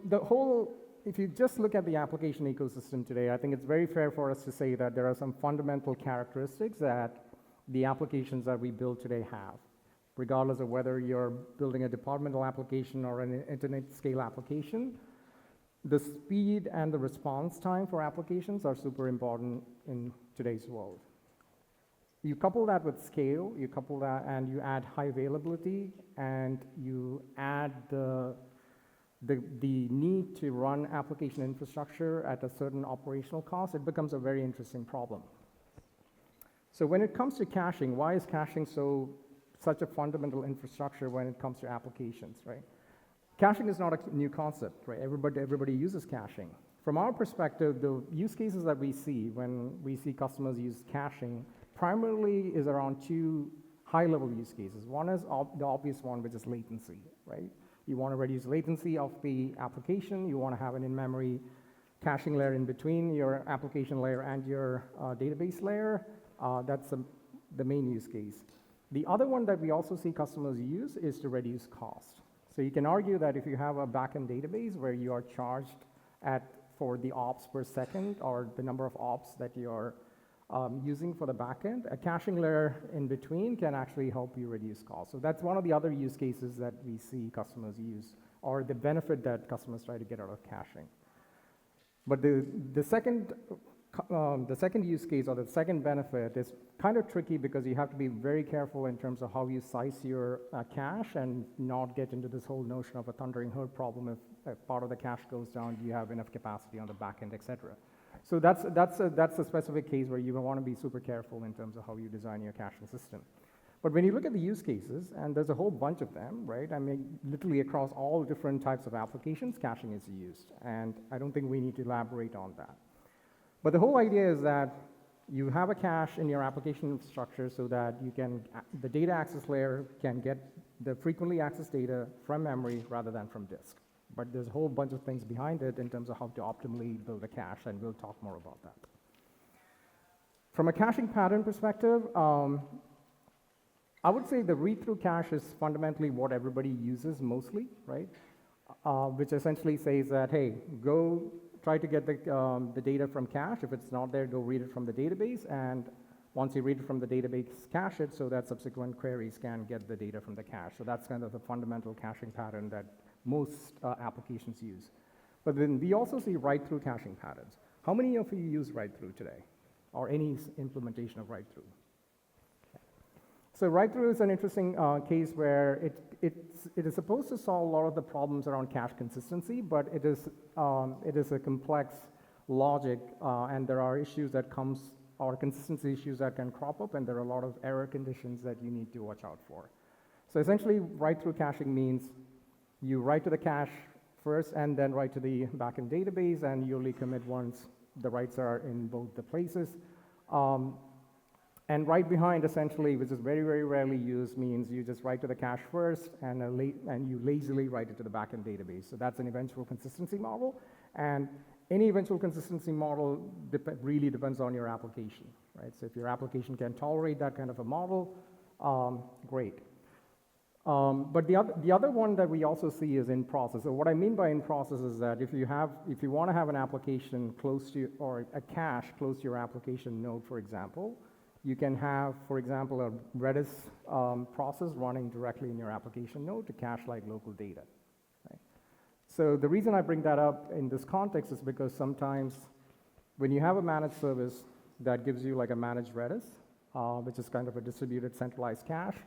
So if you just look at the application ecosystem today, I think it's very fair for us to say that there are some fundamental characteristics that the applications that we build today have, regardless of whether you're building a departmental application or an internet scale application. The speed and the response time for applications are super important in today's world. You couple that with scale, you couple that and you add high availability, and you add the need to run application infrastructure at a certain operational cost, it becomes a very interesting problem. So when it comes to caching, why is caching such a fundamental infrastructure when it comes to applications, right? Caching is not a new concept, right? Everybody uses caching. From our perspective, the use cases that we see when we see customers use caching primarily is around two high-level use cases. One is the obvious one, which is latency, right? You want to reduce latency of the application. You want to have an in-memory caching layer in between your application layer and your database layer. That's the main use case. The other one that we also see customers use is to reduce cost. So you can argue that if you have a backend database where you are charged for the ops per second or the number of ops that you're using for the backend, a caching layer in between can actually help you reduce costs. So that's one of the other use cases that we see customers use, or the benefit that customers try to get out of caching. But the second use case, or the second benefit, is kind of tricky because you have to be very careful in terms of how you size your cache and not get into this whole notion of a thundering herd problem. If part of the cache goes down, do you have enough capacity on the backend, et cetera. So that's a specific case where you want to be super careful in terms of how you design your caching system. But when you look at the use cases, and there's a whole bunch of them, right? I mean, literally across all different types of applications, caching is used. And I don't think we need to elaborate on that. But the whole idea is that you have a cache in your application infrastructure so that the data access layer can get the frequently accessed data from memory rather than from disk. But there's a whole bunch of things behind it in terms of how to optimally build a cache, and we'll talk more about that. From a caching pattern perspective, I would say the read-through cache is fundamentally what everybody uses mostly, right? Which essentially says that, hey, go try to get the data from cache. If it's not there, go read it from the database, and once you read it from the database, cache it so that subsequent queries can get the data from the cache. So that's kind of the fundamental caching pattern that most applications use. But then we also see write-through caching patterns. How many of you use write-through today, or any implementation of write-through? So write-through is an interesting case where it is supposed to solve a lot of the problems around cache consistency, but it is a complex logic, and there are issues that or consistency issues that can crop up, and there are a lot of error conditions that you need to watch out for. So essentially, write-through caching means you write to the cache first and then write to the backend database, and you only commit once the writes are in both the places. And write behind, essentially, which is very, very rarely used, means you just write to the cache first and you lazily write it to the backend database. So that's an eventual consistency model. And any eventual consistency model really depends on your application, right? So if your application can tolerate that kind of a model, great. But the other one that we also see is in process. So what I mean by in process is that if you want to have an application close to, or a cache close to your application node, for example, you can have, for example, a Redis process running directly in your application node to cache like local data. Right? So the reason I bring that up in this context is because sometimes when you have a managed service that gives you like a managed Redis, which is kind of a distributed centralized cache,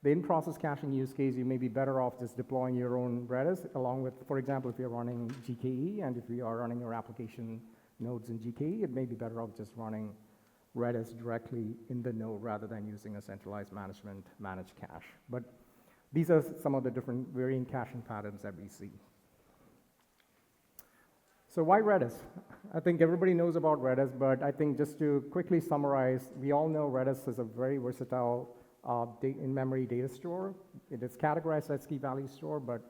the in-process caching use case, you may be better off just deploying your own Redis along with, for example, if you're running GKE, and if you are running your application nodes in GKE, it may be better off just running Redis directly in the node rather than using a centralized managed cache. But these are some of the different varying caching patterns that we see. So why Redis? I think everybody knows about Redis, but I think just to quickly summarize, we all know Redis is a very versatile in-memory data store. It is categorized as key value store, but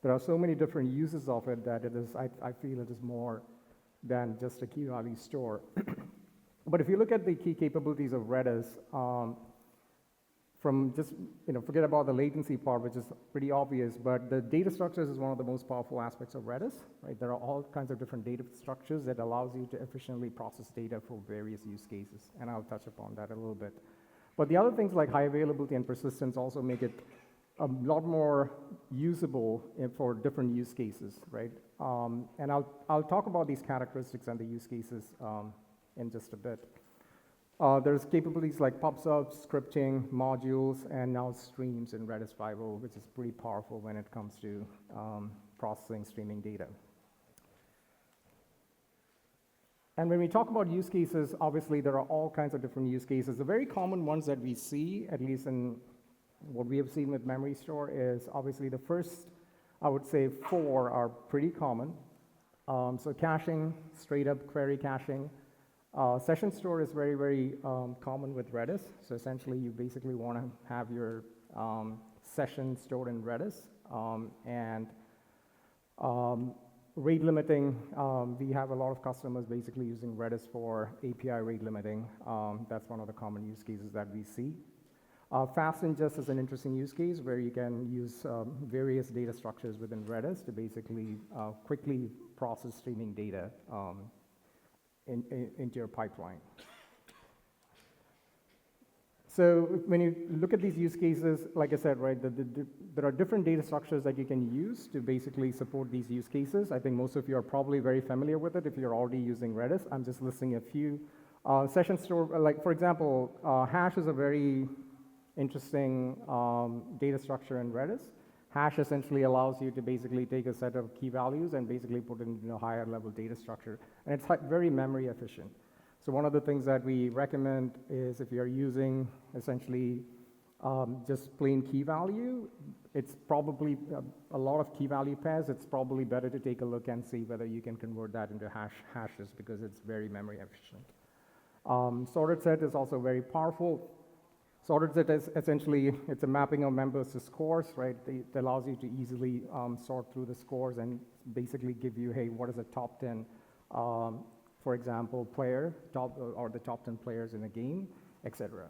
there are so many different uses of it that it is, I feel it is more than just a key value store. But if you look at the key capabilities of Redis, from just, forget about the latency part, which is pretty obvious, but the data structures is one of the most powerful aspects of Redis, right? There are all kinds of different data structures that allows you to efficiently process data for various use cases, and I'll touch upon that a little bit. But the other things like high availability and persistence also make it a lot more usable for different use cases, right? And I'll talk about these characteristics and the use cases in just a bit. There's capabilities like pub/sub, scripting, modules, and now streams in Redis 5.0, which is pretty powerful when it comes to processing streaming data. And when we talk about use cases, obviously there are all kinds of different use cases. The very common ones that we see, at least in what we have seen with Memorystore, is obviously the first, I would say, 4 are pretty common. So caching, straight up query caching. Session store is very, very common with Redis. So essentially, you basically want to have your session stored in Redis. Rate limiting, we have a lot of customers basically using Redis for API rate limiting. That's one of the common use cases that we see. Fast ingest is an interesting use case where you can use various data structures within Redis to basically quickly process streaming data into your pipeline. So when you look at these use cases, like I said, right, there are different data structures that you can use to basically support these use cases. I think most of you are probably very familiar with it if you're already using Redis. I'm just listing a few. Session store, like for example, hash is a very interesting data structure in Redis. Hash essentially allows you to basically take a set of key values and basically put it into a higher level data structure. And it's very memory efficient. So one of the things that we recommend is if you're using essentially just plain key value, it's probably a lot of key value pairs. It's probably better to take a look and see whether you can convert that into hashes because it's very memory efficient. Sorted set is also very powerful. Sorted set is essentially, it's a mapping of members to scores, right? It allows you to easily sort through the scores and basically give you, hey, what is a top 10, for example, player, or the top 10 players in a game, etc.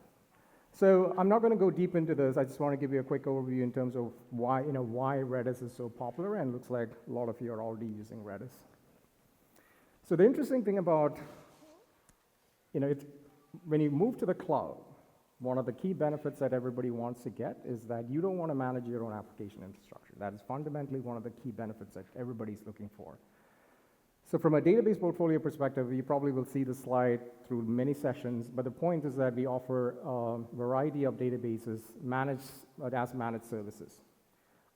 So I'm not going to go deep into this. I just want to give you a quick overview in terms of why Redis is so popular, and looks like a lot of you are already using Redis. So the interesting thing about, when you move to the cloud, one of the key benefits that everybody wants to get is that you don't want to manage your own application infrastructure. That is fundamentally one of the key benefits that everybody's looking for. So from a database portfolio perspective, you probably will see the slide through many sessions, but the point is that we offer a variety of databases as managed services.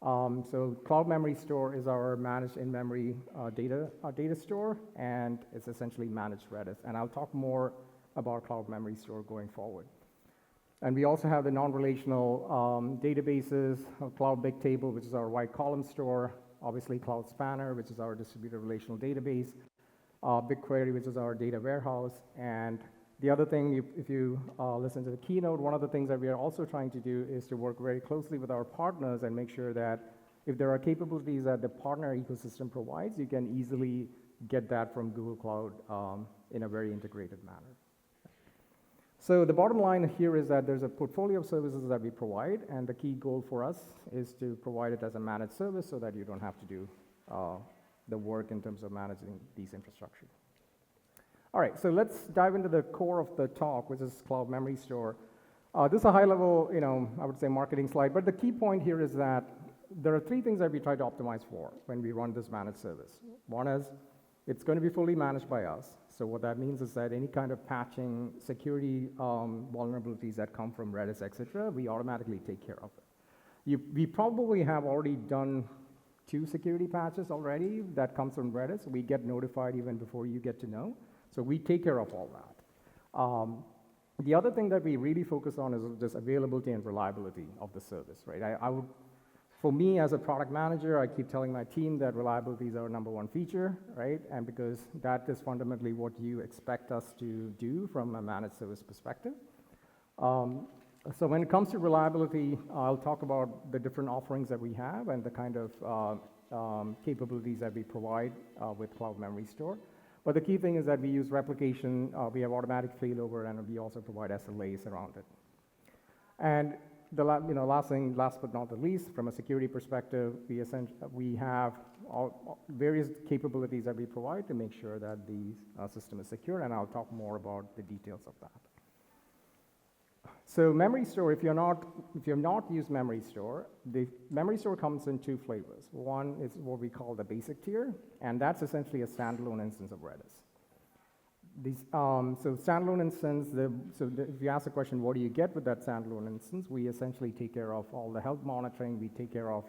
So Cloud Memorystore is our managed in-memory data store, and it's essentially managed Redis. And I'll talk more about Cloud Memorystore going forward. And we also have the non-relational databases, Cloud Bigtable, which is our white column store, obviously Cloud Spanner, which is our distributed relational database, BigQuery, which is our data warehouse. And the other thing, if you listen to the keynote, one of the things that we are also trying to do is to work very closely with our partners and make sure that if there are capabilities that the partner ecosystem provides, you can easily get that from Google Cloud in a very integrated manner. So the bottom line here is that there's a portfolio of services that we provide, and the key goal for us is to provide it as a managed service so that you don't have to do the work in terms of managing these infrastructure. All right, so let's dive into the core of the talk, which is Cloud Memorystore. This is a high-level, I would say, marketing slide, but the key point here is that there are 3 things that we try to optimize for when we run this managed service. One is it's going to be fully managed by us. So what that means is that any kind of patching, security vulnerabilities that come from Redis, etc., we automatically take care of it. We probably have already done 2 security patches already that comes from Redis. We get notified even before you get to know. So we take care of all that. The other thing that we really focus on is just availability and reliability of the service, right? For me, as a product manager, I keep telling my team that reliability is our #1 feature, right? And because that is fundamentally what you expect us to do from a managed service perspective. So when it comes to reliability, I'll talk about the different offerings that we have and the kind of capabilities that we provide with Cloud Memorystore. But the key thing is that we use replication, we have automatic failover, and we also provide SLAs around it. And last but not the least, from a security perspective, we have various capabilities that we provide to make sure that the system is secure, and I'll talk more about the details of that. So Memorystore, if you've not used Memorystore, the Memorystore comes in two flavors. One is what we call the basic tier, and that's essentially a standalone instance of Redis. So standalone instance, if you ask the question, what do you get with that standalone instance, we essentially take care of all the health monitoring, we take care of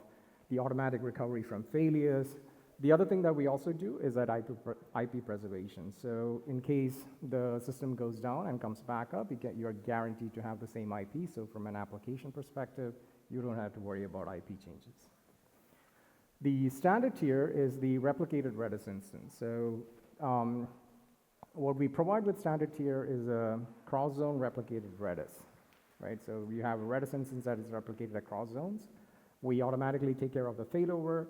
the automatic recovery from failures. The other thing that we also do is that IP preservation. So in case the system goes down and comes back up, you're guaranteed to have the same IP. So from an application perspective, you don't have to worry about IP changes. The standard tier is the replicated Redis instance. So what we provide with standard tier is a cross-zone replicated Redis, right? So you have a Redis instance that is replicated across zones. We automatically take care of the failover,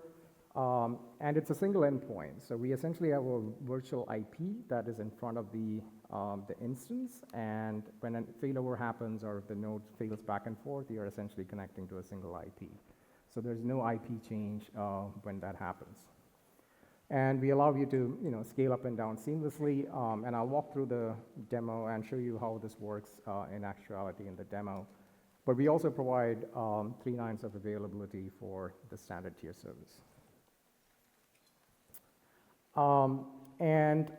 and it's a single endpoint. So we essentially have a virtual IP that is in front of the instance, and when a failover happens or if the node fails back and forth, you're essentially connecting to a single IP. So there's no IP change when that happens. And we allow you to scale up and down seamlessly, and I'll walk through the demo and show you how this works in actuality in the demo. But we also provide 3 nines of availability for the standard tier service. And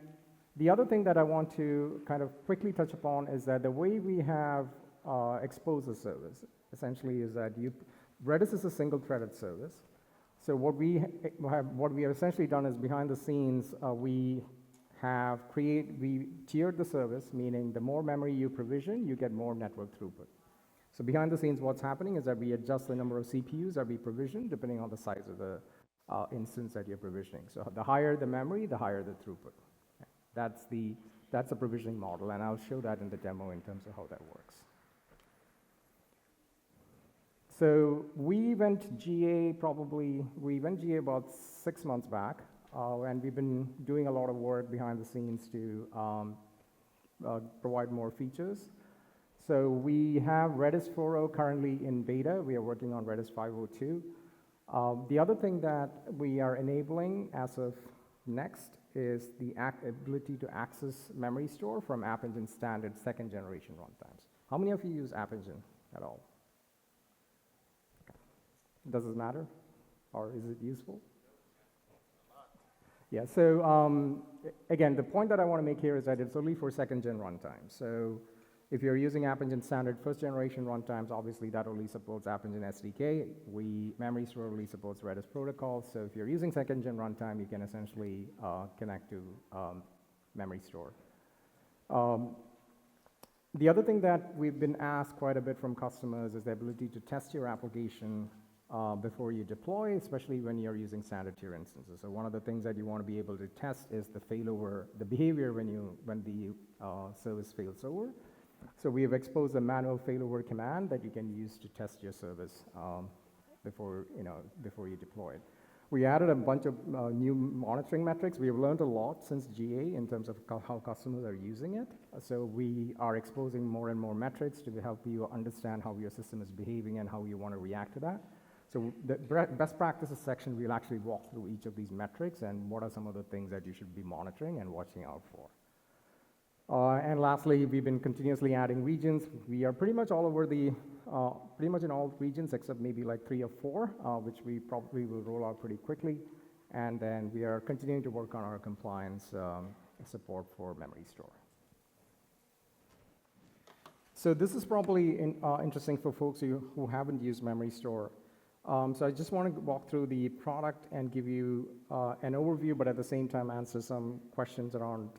the other thing that I want to kind of quickly touch upon is that the way we have exposed the service essentially is that Redis is a single-threaded service. So what we have essentially done is behind the scenes, we tiered the service, meaning the more memory you provision, you get more network throughput. So behind the scenes, what's happening is that we adjust the number of CPUs that we provision depending on the size of the instance that you're provisioning. So the higher the memory, the higher the throughput. That's the provisioning model, and I'll show that in the demo in terms of how that works. So we went GA about 6 months back, and we've been doing a lot of work behind the scenes to provide more features. So we have Redis 4.0 currently in beta. We are working on Redis 5.02. The other thing that we are enabling as of next is the ability to access Memorystore from App Engine standard 2nd generation runtimes. How many of you use App Engine at all? Does it matter, or is it useful? Yeah, so again, the point that I want to make here is that it's only for 2nd gen runtime. So if you're using App Engine standard 1st generation runtimes, obviously that only supports App Engine SDK. Memorystore only supports Redis protocol. So if you're using 2nd gen runtime, you can essentially connect to Memorystore. The other thing that we've been asked quite a bit from customers is the ability to test your application before you deploy, especially when you're using standard tier instances. So one of the things that you want to be able to test is the failover, the behavior when the service fails over. So we have exposed a manual failover command that you can use to test your service before you deploy it. We added a bunch of new monitoring metrics. We have learned a lot since GA in terms of how customers are using it. So we are exposing more and more metrics to help you understand how your system is behaving and how you want to react to that. So the best practices section, we'll actually walk through each of these metrics and what are some of the things that you should be monitoring and watching out for. And lastly, we've been continuously adding regions. We are pretty much all over pretty much in all regions except maybe like 3 or 4, which we probably will roll out pretty quickly. And then we are continuing to work on our compliance support for Memorystore. So this is probably interesting for folks who haven't used Memorystore. So I just want to walk through the product and give you an overview, but at the same time answer some questions around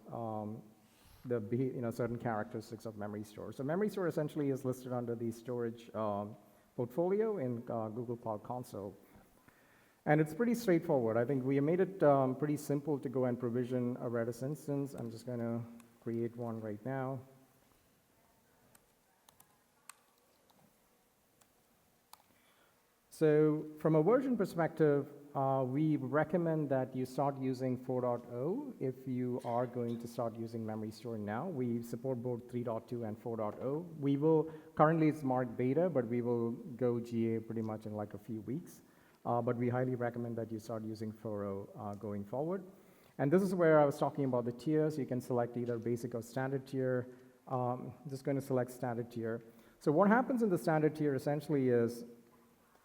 certain characteristics of Memorystore. So Memorystore essentially is listed under the storage portfolio in Google Cloud Console. And it's pretty straightforward. I think we made it pretty simple to go and provision a Redis instance. I'm just going to create one right now. So from a version perspective, we recommend that you start using 4.0 if you are going to start using Memorystore now. We support both 3.2 and 4.0. We will, currently it's marked beta, but we will go GA pretty much in like a few weeks. But we highly recommend that you start using 4.0 going forward. And this is where I was talking about the tiers. You can select either basic or standard tier. Just going to select standard tier. So what happens in the standard tier essentially is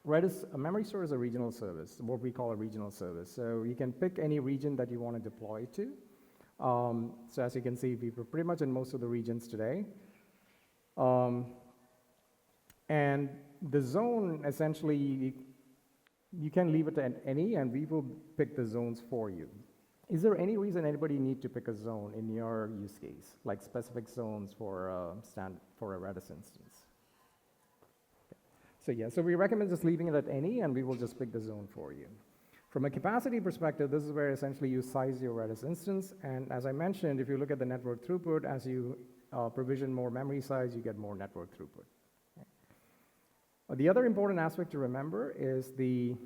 Redis, Memorystore is a regional service, what we call a regional service. So you can pick any region that you want to deploy to. So as you can see, we're pretty much in most of the regions today. And the zone, essentially, you can leave it at any, and we will pick the zones for you. Is there any reason anybody need to pick a zone in your use case, like specific zones for a Redis instance? So yeah, so we recommend just leaving it at any, and we will just pick the zone for you. From a capacity perspective, this is where essentially you size your Redis instance, and as I mentioned, if you look at the network throughput, as you provision more memory size, you get more network throughput. Okay. The other important aspect to remember is the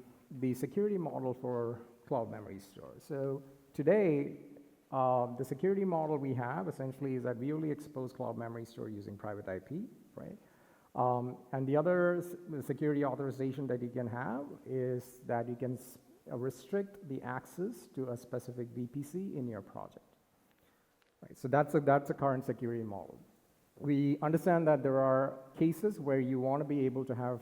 security model for Cloud Memorystore. So today, the security model we have essentially is that we only expose Cloud Memorystore using private IP, right? And the other security authorization that you can have is that you can restrict the access to a specific VPC in your project. Right, so that's a current security model. We understand that there are cases where you want to be able to have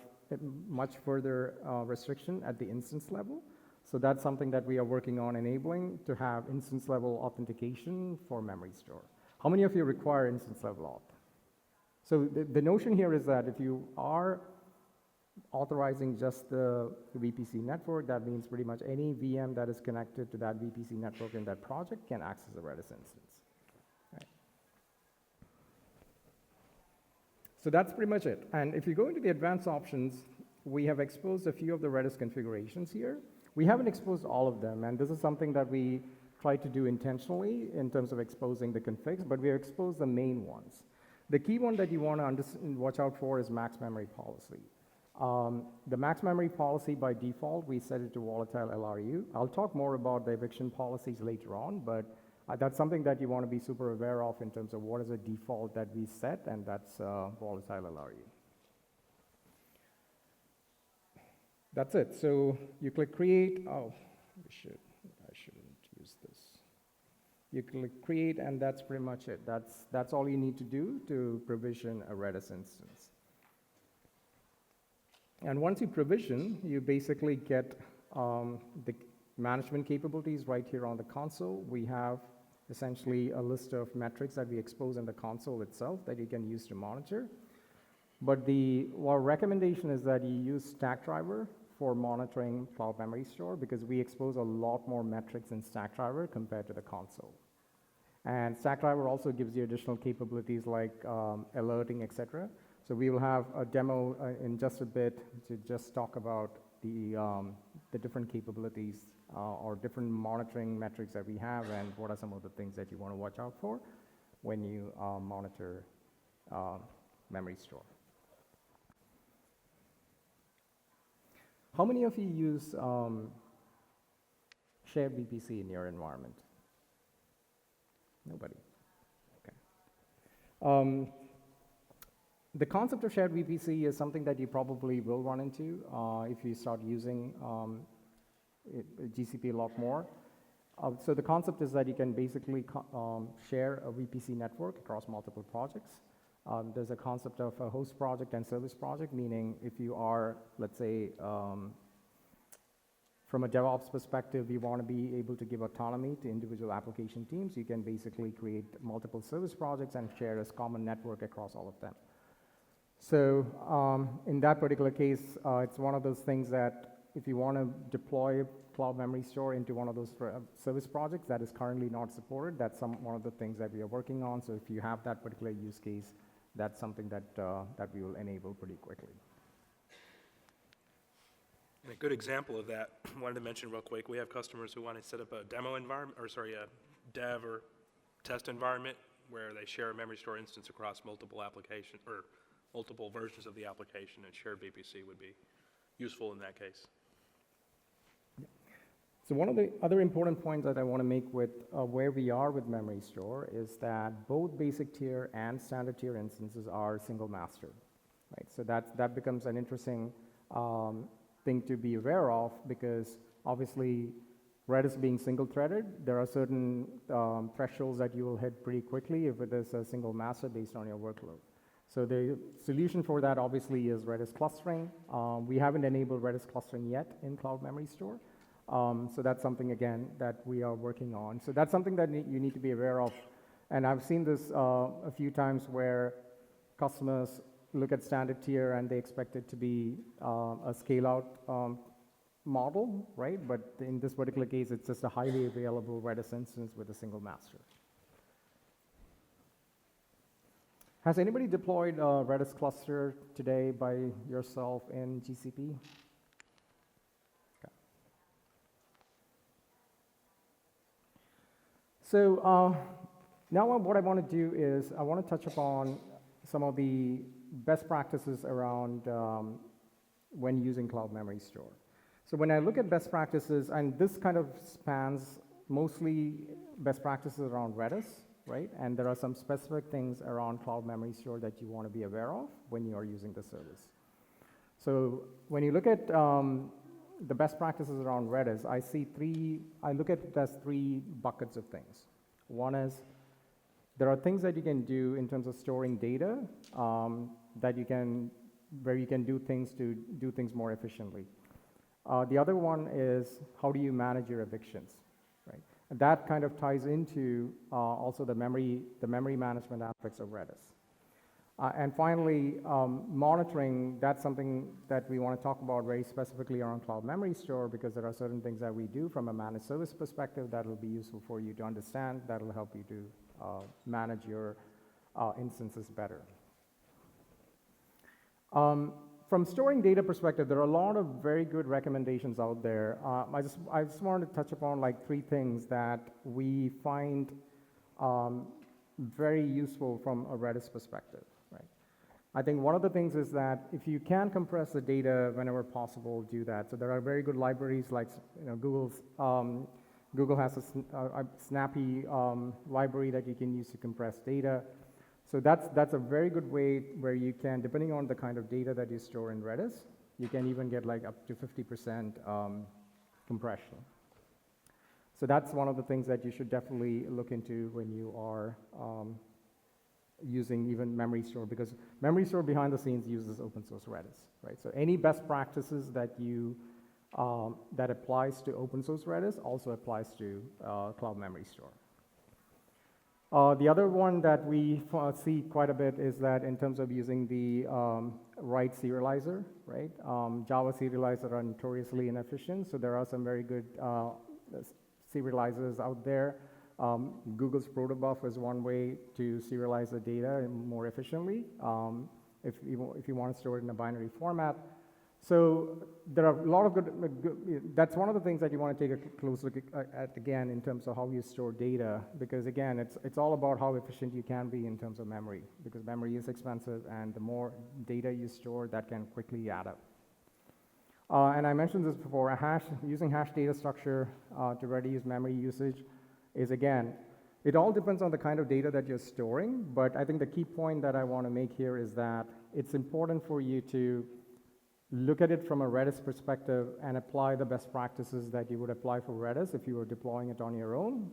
much further restriction at the instance level. So that's something that we are working on enabling to have instance level authentication for Memorystore. How many of you require instance level auth? So the notion here is that if you are authorizing just the VPC network, that means pretty much any VM that is connected to that VPC network in that project can access the Redis instance. Right. So that's pretty much it. And if you go into the advanced options, we have exposed a few of the Redis configurations here. We haven't exposed all of them, and this is something that we try to do intentionally in terms of exposing the configs, but we have exposed the main ones. The key one that you want to watch out for is max memory policy. The max memory policy by default, we set it to volatile LRU. I'll talk more about the eviction policies later on, but that's something that you want to be super aware of in terms of what is a default that we set, and that's volatile LRU. That's it. So you click create. Oh, I shouldn't use this. You click create, and that's pretty much it. That's all you need to do to provision a Redis instance. And once you provision, you basically get the management capabilities right here on the console. We have essentially a list of metrics that we expose in the console itself that you can use to monitor. But our recommendation is that you use Stackdriver for monitoring Cloud Memorystore, because we expose a lot more metrics in Stackdriver compared to the console. And Stackdriver also gives you additional capabilities like alerting, etc. So we will have a demo in just a bit to just talk about the different capabilities or different monitoring metrics that we have, and what are some of the things that you want to watch out for when you monitor Memorystore. How many of you use shared VPC in your environment? Nobody. Okay. The concept of shared VPC is something that you probably will run into if you start using GCP a lot more. So the concept is that you can basically share a VPC network across multiple projects. There's a concept of a host project and service project, meaning if you are, let's say, from a DevOps perspective, you want to be able to give autonomy to individual application teams. You can basically create multiple service projects and share a common network across all of them. So in that particular case, it's one of those things that if you want to deploy Cloud Memorystore into one of those service projects that is currently not supported, that's one of the things that we are working on. So if you have that particular use case, that's something that we will enable pretty quickly. A good example of that, I wanted to mention real quick, we have customers who want to set up a demo environment, or sorry, a dev or test environment where they share a Memorystore instance across multiple applications or multiple versions of the application, and shared VPC would be useful in that case. So one of the other important points that I want to make with where we are with Memory Store is that both basic tier and standard tier instances are single master, right? So that becomes an interesting thing to be aware of, because obviously Redis being single-threaded, there are certain thresholds that you will hit pretty quickly if it is a single master based on your workload. So the solution for that obviously is Redis clustering. We haven't enabled Redis clustering yet in Cloud Memorystore. So that's something, again, that we are working on. So that's something that you need to be aware of. And I've seen this a few times where customers look at standard tier and they expect it to be a scale-out model, right? But in this particular case, it's just a highly available Redis instance with a single master. Has anybody deployed a Redis cluster today by yourself in GCP? Okay. So now what I want to do is I want to touch upon some of the best practices around when using Cloud Memorystore. So when I look at best practices, and this kind of spans mostly best practices around Redis, right? And there are some specific things around Cloud Memorystore that you want to be aware of when you are using the service. So when you look at the best practices around Redis, I look at it as three buckets of things. One is there are things that you can do in terms of storing data where you can do things more efficiently. The other one is how do you manage your evictions, right? And that kind of ties into also the memory management aspects of Redis. And finally, monitoring, that's something that we want to talk about very specifically around Cloud Memorystore, because there are certain things that we do from a managed service perspective that will be useful for you to understand, that will help you to manage your instances better. From storing data perspective, there are a lot of very good recommendations out there. I just wanted to touch upon like three things that we find very useful from a Redis perspective, right? I think one of the things is that if you can compress the data whenever possible, do that. So there are very good libraries like Google has a snappy library that you can use to compress data. So that's a very good way where you can, depending on the kind of data that you store in Redis, you can even get like up to 50% compression. So that's one of the things that you should definitely look into when you are using even Memorystore, because Memorystore behind the scenes uses open source Redis, right? So any best practices that that applies to open source Redis also applies to Cloud Memorystore. The other one that we see quite a bit is that in terms of using the write serializer, right? Java serializers are notoriously inefficient, so there are some very good serializers out there. Google's protobuf is one way to serialize the data more efficiently if you want to store it in a binary format. So there are a lot of that's one of the things that you want to take a close look at again in terms of how you store data, because again, it's all about how efficient you can be in terms of memory, because memory is expensive and the more data you store, that can quickly add up. And I mentioned this before, using hash data structure to reduce memory usage is, again, it all depends on the kind of data that you're storing, but I think the key point that I want to make here is that it's important for you to look at it from a Redis perspective and apply the best practices that you would apply for Redis if you were deploying it on your own,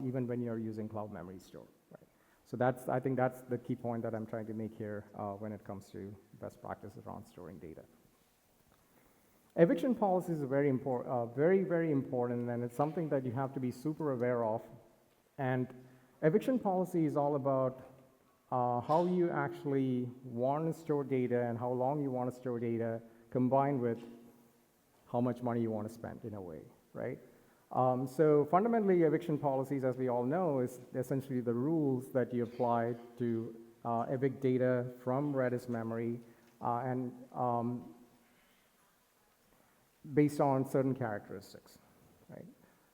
even when you're using Cloud Memorystore, right? So I think that's the key point that I'm trying to make here when it comes to best practices around storing data. Eviction policies are very, very important, and it's something that you have to be super aware of. And eviction policy is all about how you actually want to store data and how long you want to store data, combined with how much money you want to spend in a way, right? So fundamentally, eviction policies, as we all know, is essentially the rules that you apply to evict data from Redis memory and based on certain characteristics, right?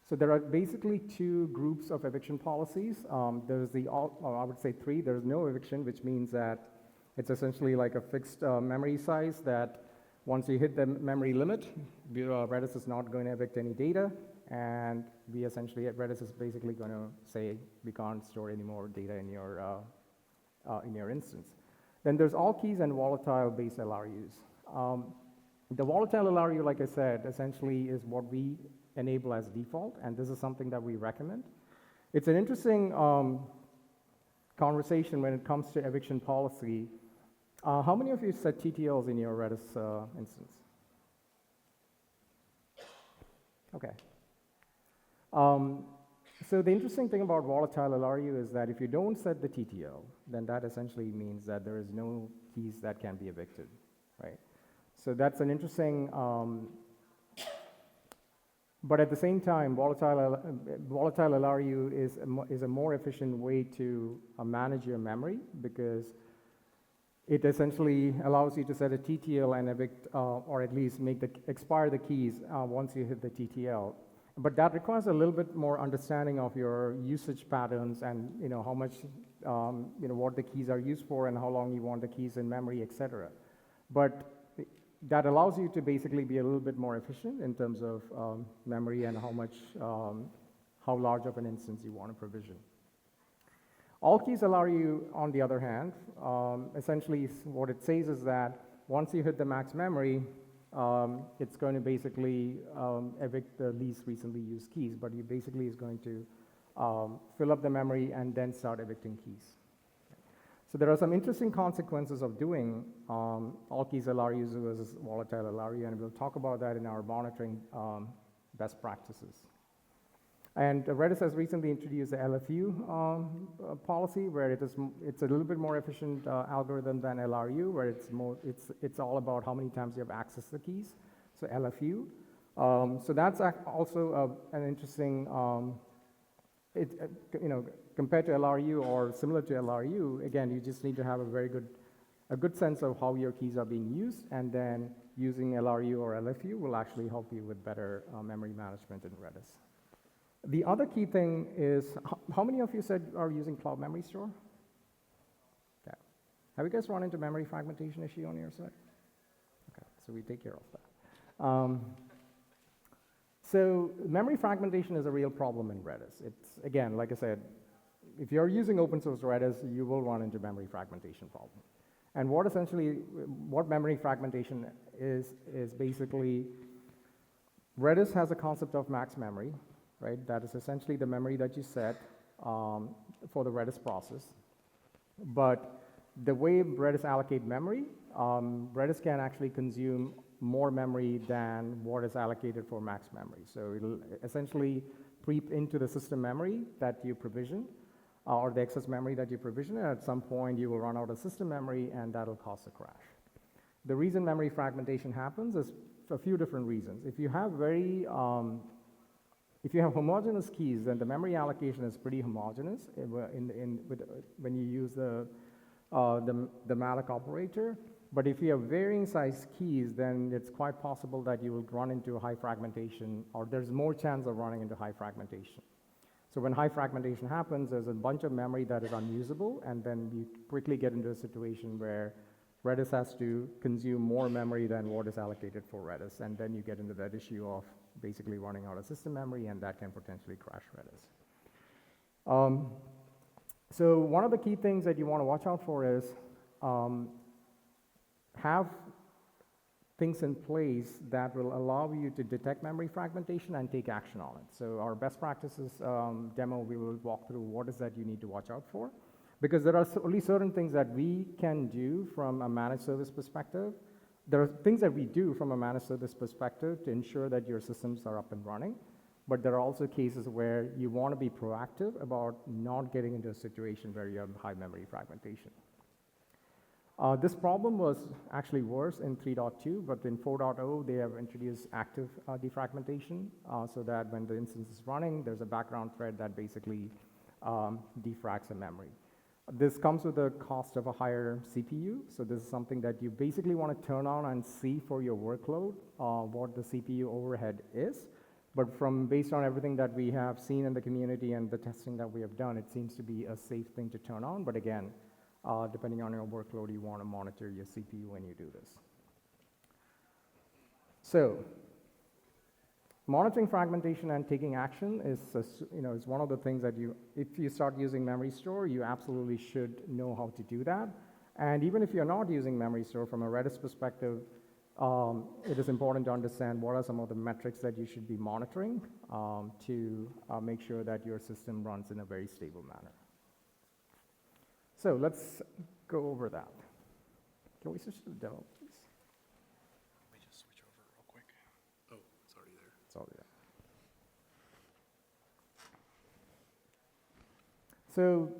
So there are basically two groups of eviction policies. There's I would say three. There's no eviction, which means that it's essentially like a fixed memory size that once you hit the memory limit, Redis is not going to evict any data. and we essentially, Redis is basically going to say we can't store any more data in your instance. Then there's all keys and volatile-based LRUs. The volatile LRU, like I said, essentially is what we enable as default, and this is something that we recommend. It's an interesting conversation when it comes to eviction policy. How many of you set TTLs in your Redis instance? Okay. So the interesting thing about volatile LRU is that if you don't set the TTL, then that essentially means that there is no keys that can be evicted, right? So that's an interesting, but at the same time, volatile LRU is a more efficient way to manage your memory, because it essentially allows you to set a TTL and evict, or at least expire the keys once you hit the TTL. But that requires a little bit more understanding of your usage patterns and how much, what the keys are used for and how long you want the keys in memory, etc. But that allows you to basically be a little bit more efficient in terms of memory and how large of an instance you want to provision. All keys LRU, on the other hand, essentially what it says is that once you hit the max memory, it's going to basically evict the least recently used keys, but you basically is going to fill up the memory and then start evicting keys. So there are some interesting consequences of doing all keys LRUs versus volatile LRU, and we'll talk about that in our monitoring best practices. And Redis has recently introduced the LFU policy, where it's a little bit more efficient algorithm than LRU, where it's all about how many times you have access to the keys. So LFU. So that's also an interesting. Compared to LRU or similar to LRU, again, you just need to have a good sense of how your keys are being used, and then using LRU or LFU will actually help you with better memory management in Redis. The other key thing is, how many of you said are using Cloud Memorystore? Okay. Have you guys run into memory fragmentation issue on your side? Okay, so we take care of that. So memory fragmentation is a real problem in Redis. It's, again, like I said, if you're using open source Redis, you will run into memory fragmentation problem. And what memory fragmentation is basically, Redis has a concept of max memory, right? That is essentially the memory that you set for the Redis process. But the way Redis allocate memory, Redis can actually consume more memory than what is allocated for max memory. So it'll essentially creep into the system memory that you provision, or the excess memory that you provision, and at some point you will run out of system memory, and that'll cause a crash. The reason memory fragmentation happens is for a few different reasons. If you have homogeneous keys, then the memory allocation is pretty homogeneous when you use the malloc operator. But if you have varying size keys, then it's quite possible that you will run into high fragmentation, or there's more chance of running into high fragmentation. So when high fragmentation happens, there's a bunch of memory that is unusable, and then you quickly get into a situation where Redis has to consume more memory than what is allocated for Redis, and then you get into that issue of basically running out of system memory, and that can potentially crash Redis. So one of the key things that you want to watch out for is have things in place that will allow you to detect memory fragmentation and take action on it. So our best practices demo, we will walk through what is that you need to watch out for, because there are only certain things that we can do from a managed service perspective. There are things that we do from a managed service perspective to ensure that your systems are up and running, but there are also cases where you want to be proactive about not getting into a situation where you have high memory fragmentation. This problem was actually worse in 3.2, but in 4.0, they have introduced active defragmentation, so that when the instance is running, there's a background thread that basically defrags the memory. This comes with the cost of a higher CPU, so this is something that you basically want to turn on and see for your workload what the CPU overhead is. But based on everything that we have seen in the community and the testing that we have done, it seems to be a safe thing to turn on. But again, depending on your workload, you want to monitor your CPU when you do this. So Monitoring fragmentation and taking action is, is one of the things that if you start using Memorystore, you absolutely should know how to do that. And even if you're not using Memorystore, from a Redis perspective, it is important to understand what are some of the metrics that you should be monitoring to make sure that your system runs in a very stable manner. So let's go over that. Can we switch to the demo, please? Let me just switch over real quick. Oh, it's already there. It's already there. So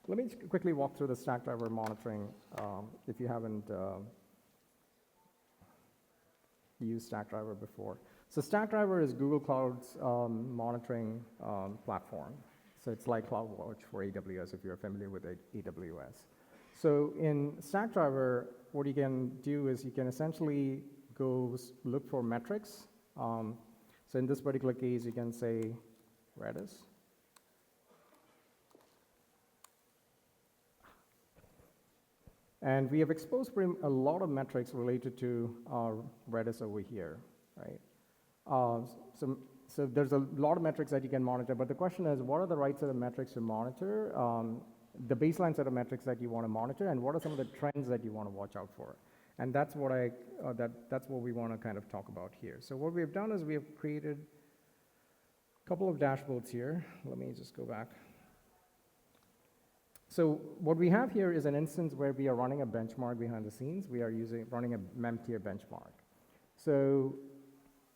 let me quickly walk through the stack driver monitoring if you haven't used stack driver before. So stack driver is Google Cloud's monitoring platform. So it's like CloudWatch for AWS if you're familiar with AWS. So in stack driver, what you can do is you can essentially go look for metrics. So in this particular case, you can say Redis. And we have exposed a lot of metrics related to Redis over here, right? So there's a lot of metrics that you can monitor, but the question is, what are the right set of metrics to monitor, the baseline set of metrics that you want to monitor, and what are some of the trends that you want to watch out for? And that's what that's what we want to kind of talk about here. So what we have done is we have created a couple of dashboards here. Let me just go back. So what we have here is an instance where we are running a benchmark behind the scenes. We are running a memtier benchmark. So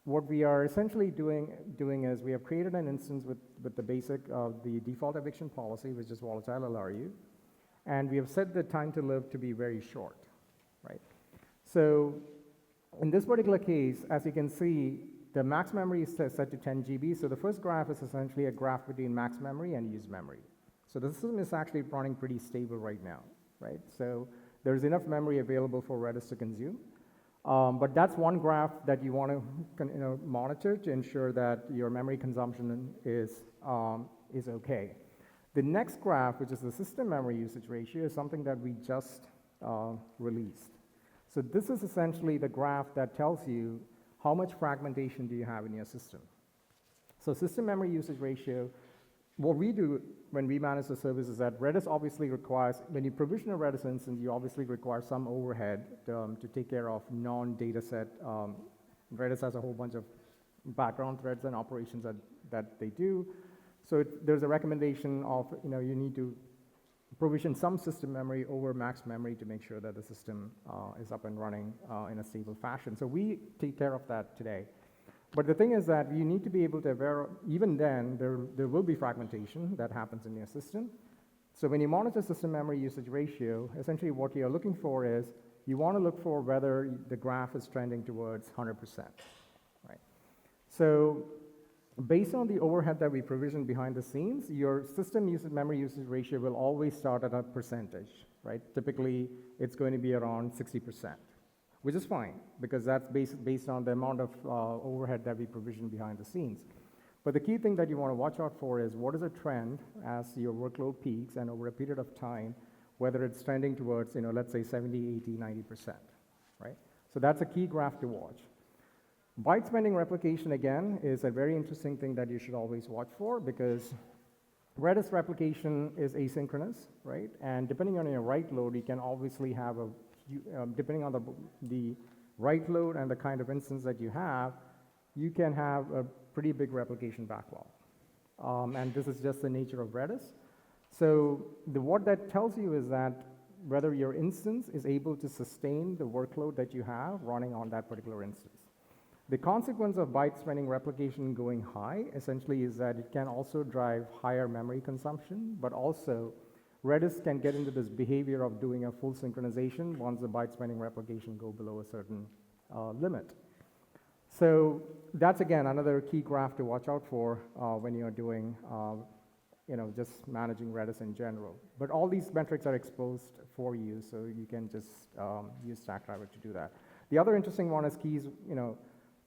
what we are essentially doing is we have created an instance with the basic of the default eviction policy, which is volatile LRU, and we have set the time to live to be very short, right? So in this particular case, as you can see, the max memory is set to 10 GB. So the first graph is essentially a graph between max memory and use memory. So the system is actually running pretty stable right now, right? So there's enough memory available for Redis to consume. But that's one graph that you want to monitor to ensure that your memory consumption is okay. The next graph, which is the system memory usage ratio, is something that we just released. So this is essentially the graph that tells you how much fragmentation do you have in your system. So system memory usage ratio, what we do when we manage the service is that Redis obviously requires, when you provision a Redis instance, you obviously require some overhead to take care of non-data set. Redis has a whole bunch of background threads and operations that they do. So there's a recommendation of, you need to provision some system memory over max memory to make sure that the system is up and running in a stable fashion. So we take care of that today. But the thing is that you need to be able to even then, there will be fragmentation that happens in your system. So when you monitor system memory usage ratio, essentially what you're looking for is, you want to look for whether the graph is trending towards 100%, right? So based on the overhead that we provision behind the scenes, your system memory usage ratio will always start at a percentage, right? Typically, it's going to be around 60%. Which is fine, because that's based on the amount of overhead that we provision behind the scenes. But the key thing that you want to watch out for is what is a trend as your workload peaks and over a period of time, whether it's trending towards, let's say 70, 80, 90%, right? So that's a key graph to watch. Byte spending replication, again, is a very interesting thing that you should always watch for, because Redis replication is asynchronous, right? And depending on your write load, you can obviously have depending on the write load and the kind of instance that you have, you can have a pretty big replication backlog. And this is just the nature of Redis. So what that tells you is that whether your instance is able to sustain the workload that you have running on that particular instance. The consequence of byte spending replication going high essentially is that it can also drive higher memory consumption, but also Redis can get into this behavior of doing a full synchronization once the byte spending replication go below a certain limit. So that's, again, another key graph to watch out for when you're doing, just managing Redis in general. But all these metrics are exposed for you, so you can just use Stackdriver to do that. The other interesting one is keys,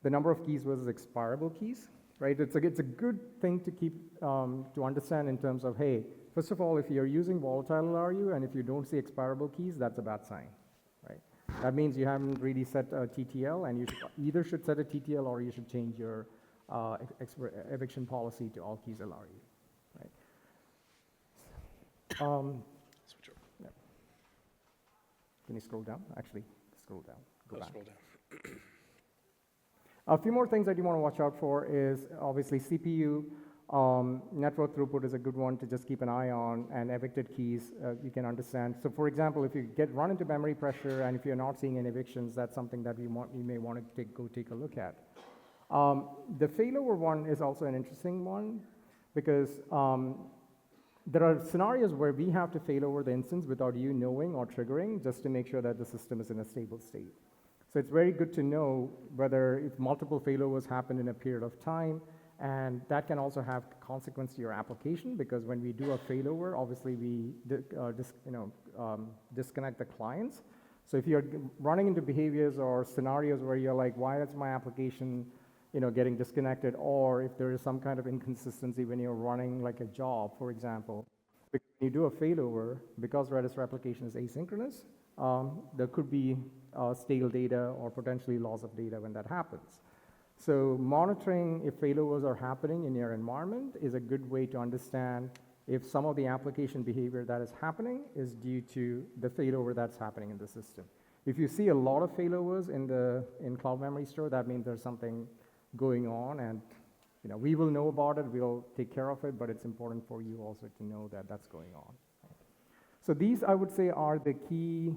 the number of keys versus expirable keys, right? It's a good thing to keep, to understand in terms of, hey, first of all, if you're using volatile LRU and if you don't see expirable keys, that's a bad sign, right? That means you haven't really set a TTL, and you should set a TTL or you should change your eviction policy to all keys LRE, right? Switch over. Yeah. Can you scroll down? Actually, scroll down. Go back. Scroll down. A few more things that you want to watch out for is obviously CPU. Network throughput is a good one to just keep an eye on, and evicted keys you can understand. So for example, if you run into memory pressure and if you're not seeing any evictions, that's something that we may want to go take a look at. The failover one is also an interesting one because there are scenarios where we have to fail over the instance without you knowing or triggering just to make sure that the system is in a stable state. So it's very good to know whether if multiple failovers happen in a period of time, and that can also have consequence to your application because when we do a failover, obviously we disconnect the clients. So if you're running into behaviors or scenarios where you're like, why is my application getting disconnected, or if there is some kind of inconsistency when you're running like a job, for example, when you do a failover, because Redis replication is asynchronous, there could be stale data or potentially loss of data when that happens. So monitoring if failovers are happening in your environment is a good way to understand if some of the application behavior that is happening is due to the failover that's happening in the system. If you see a lot of failovers in Cloud Memorystore, that means there's something going on, and we will know about it, we'll take care of it, but it's important for you also to know that that's going on. So these, I would say, are the key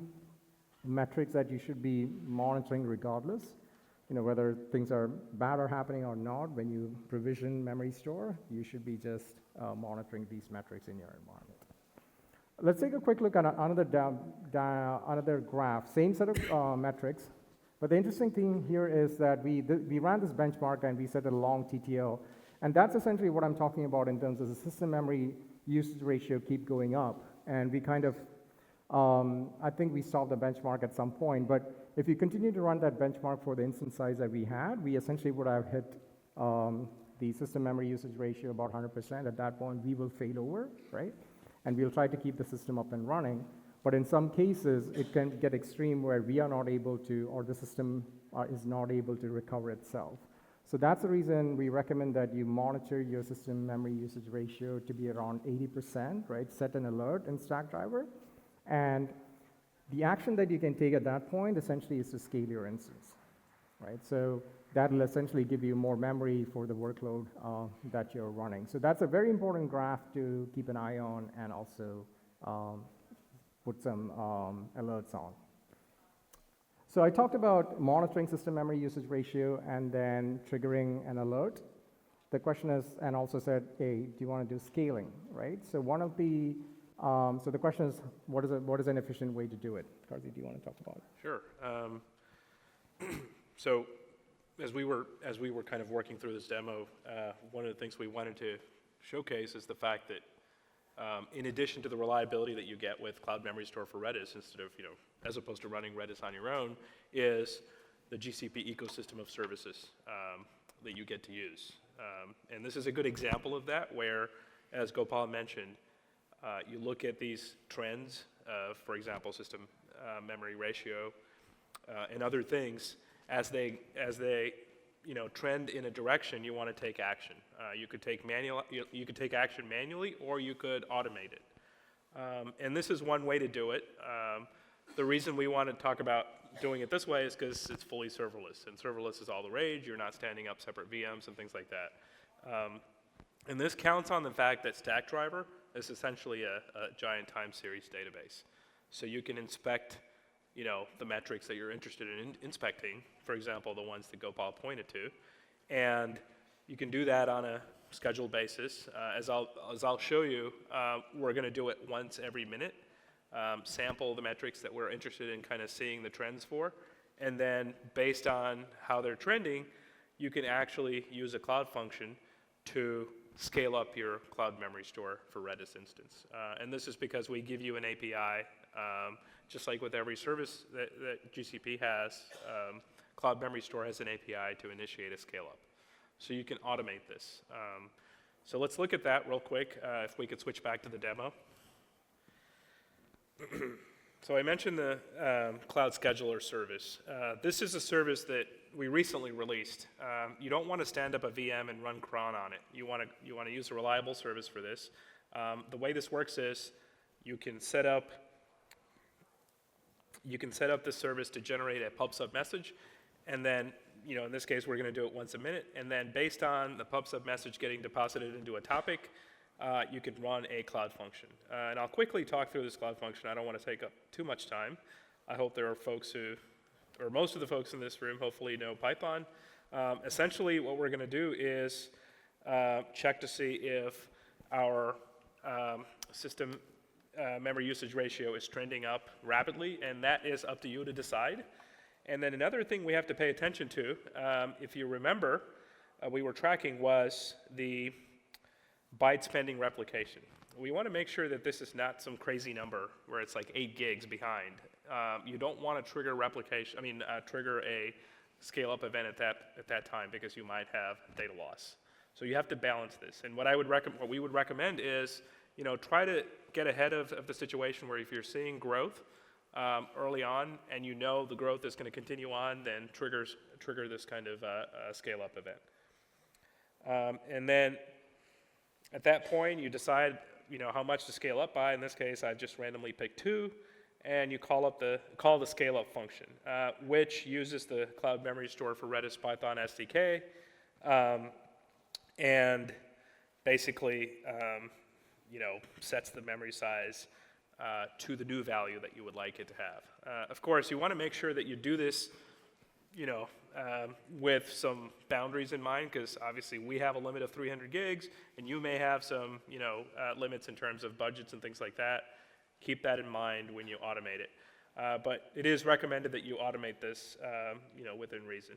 metrics that you should be monitoring regardless, whether things are bad or happening or not. When you provision memory store, you should be just monitoring these metrics in your environment. Let's take a quick look at another graph, same set of metrics, but the interesting thing here is that we ran this benchmark and we set a long TTL, and that's essentially what I'm talking about in terms of the system memory usage ratio keep going up, and we kind of I think we solved the benchmark at some point, but if you continue to run that benchmark for the instance size that we had, we essentially would have hit the system memory usage ratio about 100%. At that point, we will fail over, right? And we'll try to keep the system up and running. But in some cases, it can get extreme where we are not able to, or the system is not able to recover itself. So that's the reason we recommend that you monitor your system memory usage ratio to be around 80%, right? Set an alert in Stackdriver. And the action that you can take at that point essentially is to scale your instance, right? So that will essentially give you more memory for the workload that you're running. So that's a very important graph to keep an eye on and also put some alerts on. So I talked about monitoring system memory usage ratio and then triggering an alert. The question is, and also said, hey, do you want to do scaling, right? So one of the so the question is, what is an efficient way to do it? Karthi, do you want to talk about it? Sure. So as we were kind of working through this demo, one of the things we wanted to showcase is the fact that in addition to the reliability that you get with Cloud Memorystore for Redis, instead of, as opposed to running Redis on your own, is the GCP ecosystem of services that you get to use. And this is a good example of that where, as Gopal mentioned, you look at these trends, for example, system memory ratio and other things, as they trend in a direction, you want to take action. You could take action manually, or you could automate it. And this is one way to do it. The reason we want to talk about doing it this way is because it's fully serverless, and serverless is all the rage. You're not standing up separate VMs and things like that. And this counts on the fact that Stackdriver is essentially a giant time series database. So you can inspect, the metrics that you're interested in inspecting, for example, the ones that Gopal pointed to, and you can do that on a scheduled basis. As I'll show you, we're going to do it once every minute, sample the metrics that we're interested in kind of seeing the trends for, and then based on how they're trending, you can actually use a cloud function to scale up your Cloud Memorystore for Redis instance. And this is because we give you an API, just like with every service that GCP has, Cloud Memorystore has an API to initiate a scale up. So you can automate this. So let's look at that real quick, if we could switch back to the demo. So I mentioned the Cloud Scheduler service. This is a service that we recently released. You don't want to stand up a VM and run cron on it. You want to use a reliable service for this. The way this works is you can set up this service to generate a pub/sub message, and then, in this case, we're going to do it once a minute, and then based on the pub/sub message getting deposited into a topic, you can run a cloud function. And I'll quickly talk through this cloud function. I don't want to take up too much time. I hope there are folks or most of the folks in this room hopefully know Python. Essentially, what we're going to do is check to see if our system memory usage ratio is trending up rapidly, and that is up to you to decide. And then another thing we have to pay attention to, if you remember, we were tracking was the bytes pending replication. We want to make sure that this is not some crazy number where it's like 8 gigs behind. You don't want to trigger trigger a scale-up event at that time, because you might have data loss. So you have to balance this. And what we would recommend is, try to get ahead of the situation where if you're seeing growth early on and the growth is going to continue on, then trigger this kind of scale-up event. And then at that point, you decide, how much to scale up by. In this case, I've just randomly picked 2, and you call the scale-up function, which uses the Cloud Memorystore for Redis Python SDK, and basically, sets the memory size to the new value that you would like it to have. Of course, you want to make sure that you do this, with some boundaries in mind, because obviously we have a limit of 300 gigs, and you may have some, limits in terms of budgets and things like that. Keep that in mind when you automate it. But it is recommended that you automate this, within reason.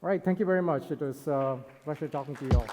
All right, thank you very much. It was a pleasure talking to you all.